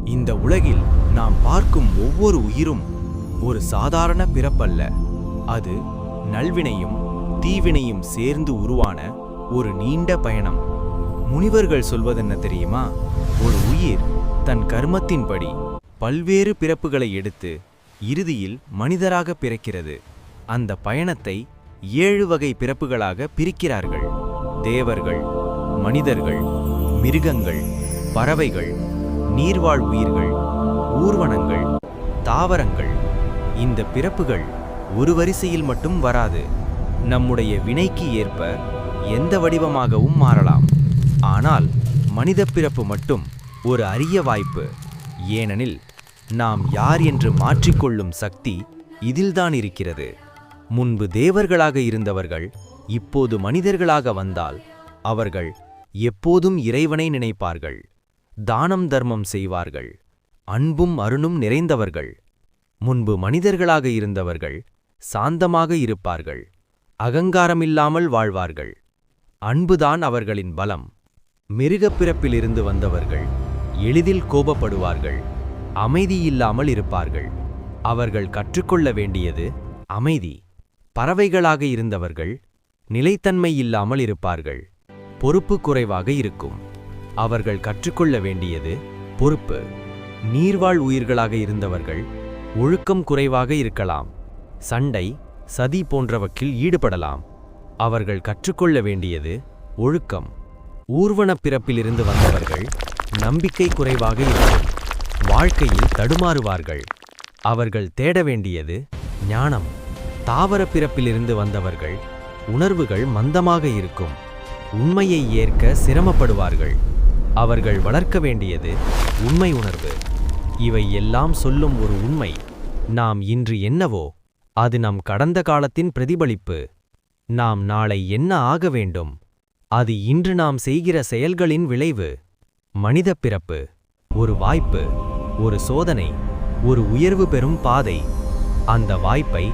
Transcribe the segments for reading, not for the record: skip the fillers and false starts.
இந்த உலகில் நாம் பார்க்கும் ஒவ்வொரு உயிரும் ஒரு சாதாரண பிறப்பல்ல. அது நல்வினையும் தீவினையும் சேர்ந்து உருவான ஒரு நீண்ட பயணம். முனிவர்கள் சொல்வதென்ன தெரியுமா? ஒரு உயிர் தன் கர்மத்தின்படி பல்வேறு பிறப்புகளை எடுத்து இறுதியில் மனிதராக பிறக்கிறது. அந்த பயணத்தை 7 வகை பிறப்புகளாக பிரிக்கிறார்கள். தேவர்கள், மனிதர்கள், மிருகங்கள், பறவைகள், நீர்வாழ் உயிர்கள், ஊர்வனங்கள், தாவரங்கள். இந்த பிறப்புகள் ஒரு வரிசையில் மட்டும் வராது. நம்முடைய வினைக்கு ஏற்ப எந்த வடிவமாகவும் மாறலாம். ஆனால் மனித பிறப்பு மட்டும் ஒரு அரிய வாய்ப்பு. ஏனெனில் நாம் யார் என்று மாற்றிக்கொள்ளும் சக்தி இதில்தான் இருக்கிறது. முன்பு தேவர்களாக இருந்தவர்கள் இப்போது மனிதர்களாக வந்தால் அவர்கள் எப்போதும் இறைவனை நினைப்பார்கள், தானம் தர்மம் செய்வார்கள், அன்பும் அருணும் நிறைந்தவர்கள். முன்பு மனிதர்களாக இருந்தவர்கள் சாந்தமாக இருப்பார்கள், அகங்காரமில்லாமல் வாழ்வார்கள். அன்புதான் அவர்களின் பலம். மிருகப் பிறப்பிலிருந்து வந்தவர்கள் எளிதில் கோபப்படுவார்கள், அமைதியில்லாமல் இருப்பார்கள். அவர்கள் கற்றுக்கொள்ள வேண்டியது அமைதி. பறவைகளாக இருந்தவர்கள் நிலைத்தன்மை இல்லாமல் இருப்பார்கள், பொறுப்பு குறைவாக இருக்கும். அவர்கள் கற்றுக்கொள்ள வேண்டியது பொறுப்பு. நீர்வாழ் உயிர்களாக இருந்தவர்கள் ஒழுக்கம் குறைவாக இருக்கலாம், சண்டை சதி போன்றவற்றில் ஈடுபடலாம். அவர்கள் கற்றுக்கொள்ள வேண்டியது ஒழுக்கம். ஊர்வனப் பிறப்பிலிருந்து வந்தவர்கள் நம்பிக்கை குறைவாக இருக்கும், வாழ்க்கையில் தடுமாறுவார்கள். அவர்கள் தேட வேண்டியது ஞானம். தாவர பிறப்பிலிருந்து வந்தவர்கள் உணர்வுகள் மந்தமாக இருக்கும், உண்மையை ஏற்க சிரமப்படுவார்கள். அவர்கள் வளர்க்க வேண்டியது உண்மை உணர்வு. இவை எல்லாம் சொல்லும் ஒரு உண்மை: நாம் இன்று என்னவோ அது நம் கடந்த காலத்தின் பிரதிபலிப்பு. நாம் நாளை என்ன ஆக வேண்டும் அது இன்று நாம் செய்கிற செயல்களின் விளைவு. மனித பிறப்பு ஒரு வாய்ப்பு, ஒரு சோதனை, ஒரு உயர்வு பெறும் பாதை. அந்த வாய்ப்பை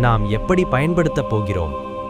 நாம் எப்படி பயன்படுத்தப் போகிறோம்?